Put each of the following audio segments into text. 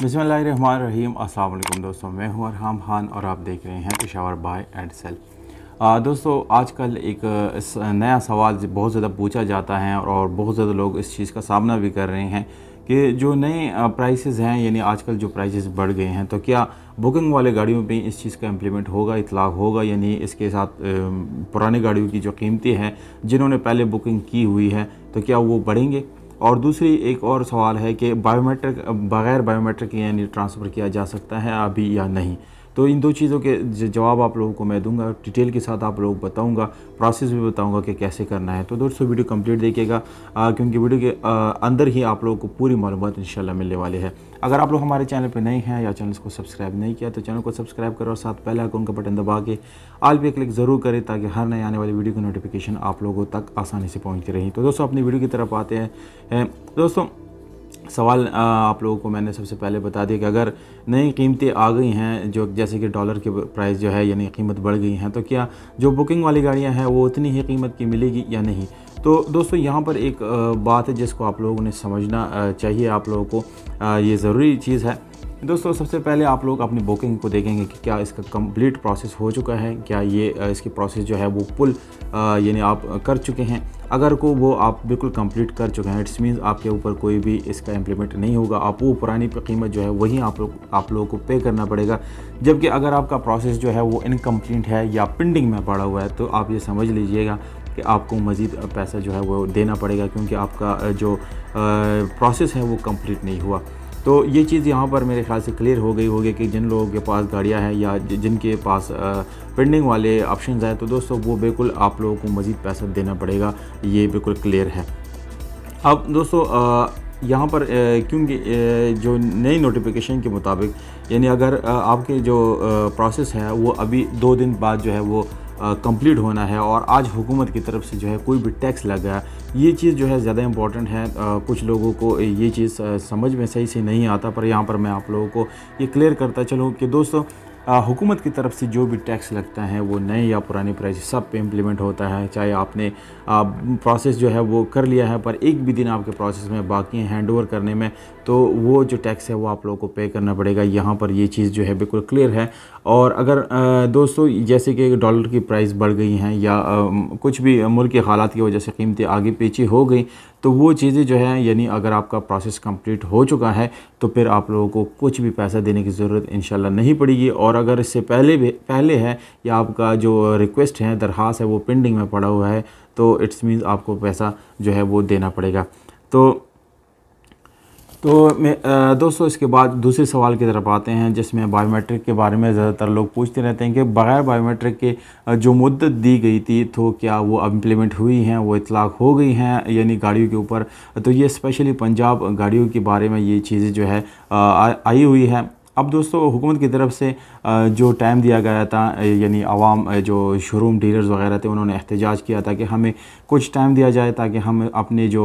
बिस्मिल्लाहिर्रहमानिर्रहीम। अस्सलाम वालेकुम दोस्तों, मैं हूं अरहम खान और आप देख रहे हैं पेशावर बाय एंड सेल। दोस्तों आजकल एक नया सवाल बहुत ज़्यादा पूछा जाता है और बहुत ज़्यादा लोग इस चीज़ का सामना भी कर रहे हैं कि जो नए प्राइसेस हैं, यानी आजकल जो प्राइसेस बढ़ गए हैं, तो क्या बुकिंग वाले गाड़ियों पे इस चीज़ का इम्प्लीमेंट होगा, इतलाक़ होगा, यानी इसके साथ पुरानी गाड़ियों की जो कीमतें हैं जिन्होंने पहले बुकिंग की हुई है तो क्या वो बढ़ेंगे। और दूसरी एक और सवाल है कि बग़ैर बायोमेट्रिक यानी ट्रांसफ़र किया जा सकता है अभी या नहीं। तो इन दो चीज़ों के जवाब आप लोगों को मैं दूंगा, डिटेल के साथ आप लोगों को बताऊंगा, प्रोसेस भी बताऊंगा कि कैसे करना है। तो दोस्तों वीडियो कंप्लीट देखिएगा क्योंकि वीडियो के अंदर ही आप लोगों को पूरी मालूमात इंशाल्लाह मिलने वाली है। अगर आप लोग हमारे चैनल पर नए हैं या चैनल को सब्सक्राइब नहीं किया तो चैनल को सब्सक्राइब करो और साथ पहले आइकन का बटन दबा के ऑल पे क्लिक ज़रूर करें ताकि हर नए आने वाली वीडियो की नोटिफिकेशन आप लोगों तक आसानी से पहुँचती रही। तो दोस्तों अपनी वीडियो की तरफ आते हैं। दोस्तों सवाल आप लोगों को मैंने सबसे पहले बता दिया कि अगर नई कीमतें आ गई हैं, जो जैसे कि डॉलर के प्राइस जो है यानी कीमत बढ़ गई हैं, तो क्या जो बुकिंग वाली गाड़ियां हैं वो उतनी ही कीमत की मिलेगी या नहीं। तो दोस्तों यहाँ पर एक बात है जिसको आप लोगों ने समझना चाहिए, आप लोगों को ये ज़रूरी चीज़ है। दोस्तों सबसे पहले आप लोग अपनी बुकिंग को देखेंगे कि क्या इसका कंप्लीट प्रोसेस हो चुका है, क्या ये इसकी प्रोसेस जो है वो फुल यानी आप कर चुके हैं। अगर को वो आप बिल्कुल कंप्लीट कर चुके हैं, इट्स मीन्स आपके ऊपर कोई भी इसका इम्प्लीमेंट नहीं होगा, आप वो पुरानी कीमत जो है वही आप लोगों को पे करना पड़ेगा। जबकि अगर आपका प्रोसेस जो है वो इनकम्प्लीट है या पेंडिंग में पड़ा हुआ है तो आप ये समझ लीजिएगा कि आपको मज़ीद पैसा जो है वो देना पड़ेगा, क्योंकि आपका जो प्रोसेस है वो कंप्लीट नहीं हुआ। तो ये चीज़ यहाँ पर मेरे ख्याल से क्लियर हो गई होगी कि जिन लोगों के पास गाड़ियाँ हैं या जिनके पास पेंडिंग वाले ऑप्शंस हैं, तो दोस्तों वो बिल्कुल आप लोगों को मज़ीद पैसा देना पड़ेगा, ये बिल्कुल क्लियर है। अब दोस्तों यहाँ पर क्योंकि जो नई नोटिफिकेशन के मुताबिक यानी अगर आपके जो प्रोसेस है वो अभी 2 दिन बाद जो है वो कंप्लीट होना है और आज हुकूमत की तरफ से जो है कोई भी टैक्स लगा, ये चीज़ जो है ज़्यादा इम्पॉर्टेंट है। कुछ लोगों को ये चीज़ समझ में सही से नहीं आता, पर यहाँ पर मैं आप लोगों को ये क्लियर करता चलूँ कि दोस्तों हुकूमत की तरफ से जो भी टैक्स लगता है वो नए या पुराने प्राइस सब पे इम्प्लीमेंट होता है। चाहे आपने प्रोसेस जो है वो कर लिया है पर एक भी दिन आपके प्रोसेस में बाकी है हैंड ओवर करने में, तो वो जो टैक्स है वो आप लोगों को पे करना पड़ेगा। यहाँ पर ये चीज़ जो है बिल्कुल क्लियर है। और अगर दोस्तों जैसे कि डॉलर की प्राइस बढ़ गई हैं या कुछ भी मुल्क के हालात की वजह से कीमतें आगे पीछे हो गई, तो वो चीज़ें जो है यानी अगर आपका प्रोसेस कंप्लीट हो चुका है तो फिर आप लोगों को कुछ भी पैसा देने की ज़रूरत इंशाल्लाह नहीं पड़ेगी। और अगर इससे पहले है या आपका जो रिक्वेस्ट है, दरख्वास्त है, वो पेंडिंग में पड़ा हुआ है तो इट्स मीन्स आपको पैसा जो है वो देना पड़ेगा। तो मैं दोस्तों इसके बाद दूसरे सवाल की तरफ आते हैं जिसमें बायोमेट्रिक के बारे में ज़्यादातर लोग पूछते रहते हैं कि बग़ैर बायोमेट्रिक के जो मुद्दत दी गई थी तो क्या वो अब इम्प्लीमेंट हुई हैं, वो इतलाक़ हो गई हैं यानी गाड़ियों के ऊपर। तो ये स्पेशली पंजाब गाड़ियों के बारे में ये चीज़ें जो है आई हुई है। अब दोस्तों हुकूमत की तरफ से जो टाइम दिया गया था यानी आवाम जो शोरूम डीलर्स वगैरह थे उन्होंने एहतजाज किया था कि हमें कुछ टाइम दिया जाए ताकि हम अपने जो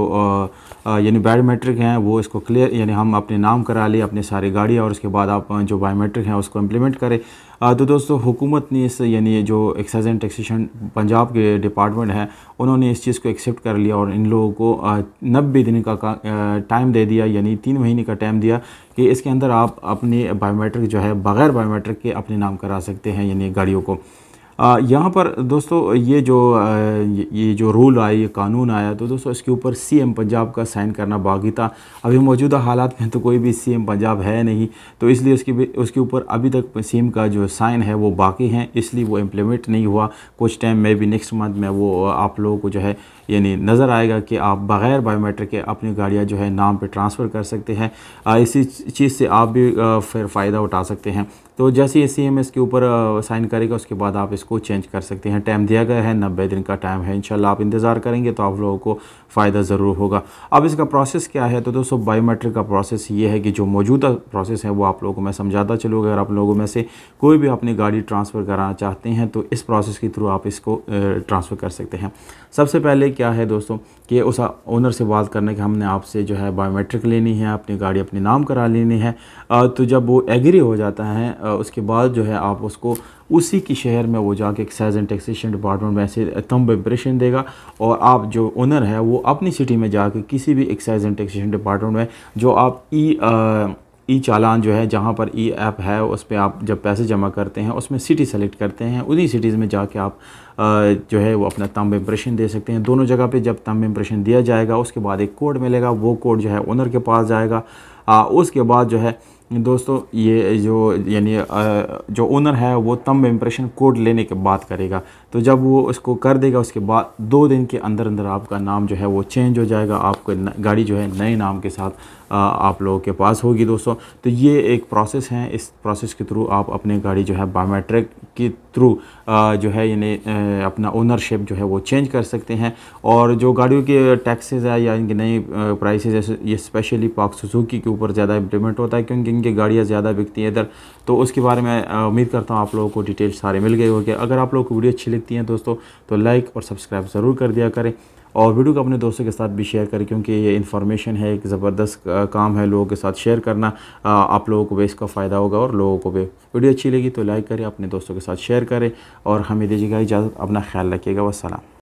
यानी बायोमेट्रिक हैं वो इसको क्लियर यानी हम अपने नाम करा लें अपने सारी गाड़ियाँ और उसके बाद आप जो बायोमेट्रिक हैं उसको इम्प्लीमेंट करें। तो दोस्तों हुकूमत ने इस यानी जो एक्साइज एंड टैक्सेशन पंजाब के डिपार्टमेंट है उन्होंने इस चीज़ को एक्सेप्ट कर लिया और इन लोगों को 90 दिन का टाइम दे दिया, यानी 3 महीने का टाइम दिया कि इसके अंदर आप अपने बायोमेट्रिक जो है बग़ैर बायोमेट्रिक के अपने नाम करा सकते हैं यानी गाड़ियों को। यहाँ पर दोस्तों ये जो रूल आया, ये कानून आया, तो दोस्तों इसके ऊपर सीएम पंजाब का साइन करना बाकी था। अभी मौजूदा हालात में तो कोई भी सीएम पंजाब है नहीं, तो इसलिए उसके ऊपर अभी तक सीएम का जो साइन है वो बाकी है, इसलिए वो इम्प्लीमेंट नहीं हुआ। कुछ टाइम में भी नेक्स्ट मंथ में वो आप लोगों को जो है यानी नज़र आएगा कि आप बग़ैर बायोमेट्रिक के अपनी गाड़ियाँ जो है नाम पे ट्रांसफ़र कर सकते हैं। इसी चीज़ से आप भी फिर फ़ायदा उठा सकते हैं। तो जैसे ही CMS के ऊपर साइन करेगा उसके बाद आप इसको चेंज कर सकते हैं। टाइम दिया गया है, 90 दिन का टाइम है। इंशाल्लाह आप इंतज़ार करेंगे तो आप लोगों को फ़ायदा ज़रूर होगा। अब इसका प्रोसेस क्या है, तो दोस्तों बायोमेट्रिक का प्रोसेस ये है कि जो मौजूदा प्रोसेस है वो आप लोगों को मैं समझाता चलूँगा। अगर आप लोगों में से कोई भी अपनी गाड़ी ट्रांसफ़र कराना चाहते हैं तो इस प्रोसेस के थ्रू आप इसको ट्रांसफ़र कर सकते हैं। सबसे पहले क्या है दोस्तों कि उस ओनर से बात करने कि हमने आपसे जो है बायोमेट्रिक लेनी है, अपनी गाड़ी अपने नाम करा लेनी है। तो जब वो एग्री हो जाता है उसके बाद जो है आप उसको उसी की शहर में वो जाके एक्साइज एंड टैक्सेशन डिपार्टमेंट में से थंब इम्प्रेशन देगा और आप जो ओनर है वो अपनी सिटी में जाके किसी भी एक्साइज एंड टैक्सेशन डिपार्टमेंट में जो आप ई चालान जो है, जहाँ पर ई ऐप है उस पर आप जब पैसे जमा करते हैं उसमें सिटी सेलेक्ट करते हैं, उन्हीं सिटीज़ में जाके आप जो है वो अपना थंब इम्प्रेशन दे सकते हैं। दोनों जगह पे जब थंब इम्प्रेशन दिया जाएगा उसके बाद एक कोड मिलेगा, वो कोड जो है ओनर के पास जाएगा। उसके बाद जो है दोस्तों ये जो यानी जो ओनर है वो थंब इम्प्रेशन कोड लेने के बाद करेगा। तो जब वो उसको कर देगा उसके बाद 2 दिन के अंदर अंदर आपका नाम जो है वो चेंज हो जाएगा, आपको गाड़ी जो है नए नाम के साथ आप लोगों के पास होगी दोस्तों। तो ये एक प्रोसेस है, इस प्रोसेस के थ्रू आप अपनी गाड़ी जो है बायोमेट्रिक के थ्रू जो है यानी अपना ओनरशिप जो है वो चेंज कर सकते हैं। और जो गाड़ियों के टैक्सेस है या इनके नई प्राइसेस है, ये स्पेशली पाक सुजुकी के ऊपर ज़्यादा इम्प्लीमेंट होता है क्योंकि इनकी गाड़ियाँ ज़्यादा बिकती हैं इधर। तो उसके बारे में उम्मीद करता हूँ आप लोगों को डिटेल सारे मिल गए होंगे। अगर आप लोगों को वीडियो अच्छी लगती है दोस्तों तो लाइक और सब्सक्राइब ज़रूर कर दिया करें, और वीडियो को अपने दोस्तों के साथ भी शेयर करें क्योंकि ये इन्फॉर्मेशन है, एक ज़बरदस्त काम है लोगों के साथ शेयर करना। आप लोगों को भी इसका फ़ायदा होगा और लोगों को भी। वीडियो अच्छी लगी तो लाइक करें, अपने दोस्तों के साथ शेयर करें और हमें दीजिएगा इजाज़त। अपना ख्याल रखिएगा। वस्सलाम।